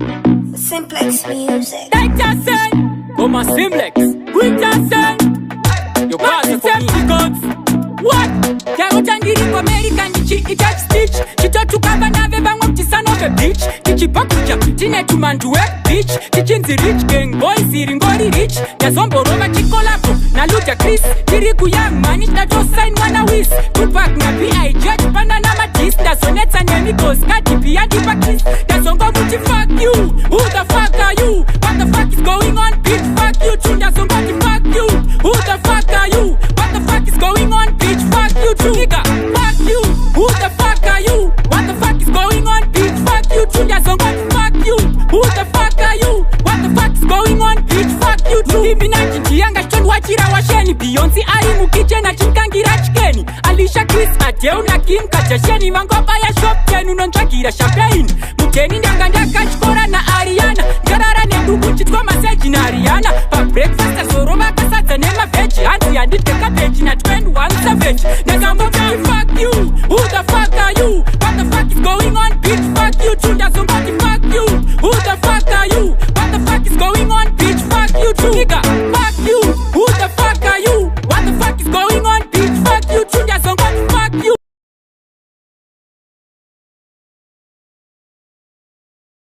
Cymplex music. They just say, come on Cymplex. We just say, your brother for me. What? Ndarota NdirikuAmerica ndichi itach stitch. Chitotu kaba nave bangwa mtisano of a bitch. Tichi pakuja, tine tumandu wek bitch. Tichinzi rich gang boys, iringori rich. Yazombo rova chikolapo, na luja Chris. Ndiriku young man, itato sign wana whiz. Tupac na B.I. Judge, panda na matis. Dazoneta nyemikos, kati pia dipa kiss. Dazongo muti fuck you. Who the fuck are you? What the fuck is going on? Bitch fuck you, chunda zongoti fuck you. Who the fuck are you? What the fuck is going on? Bitch fuck you too, nigga. Fuck you. Who the fuck are you? What the fuck is going on? Bitch fuck you too. Yazongoti fuck you. Who the fuck are you? What the fuck is going on? Bitch fuck you too. Iminati ndianga chon wachira washeni. Beyonce ari mukichena chinkangira chikeni. Alicia Chris Adele na Kim Kardashian. Mangoba ya shop tenu nontragira champagne. Mukeni ndanga ndakachikora na Ariana. Ngarara nendugu chitwa maseji na Ariana. Pa breakfast azoro vakasadza nema veg. Hanzi yanditeka veg na 21 savage. Nagambo fuck you. Who the fuck are you? What the fuck is going on? Bitch fuck you too. Ndazongoti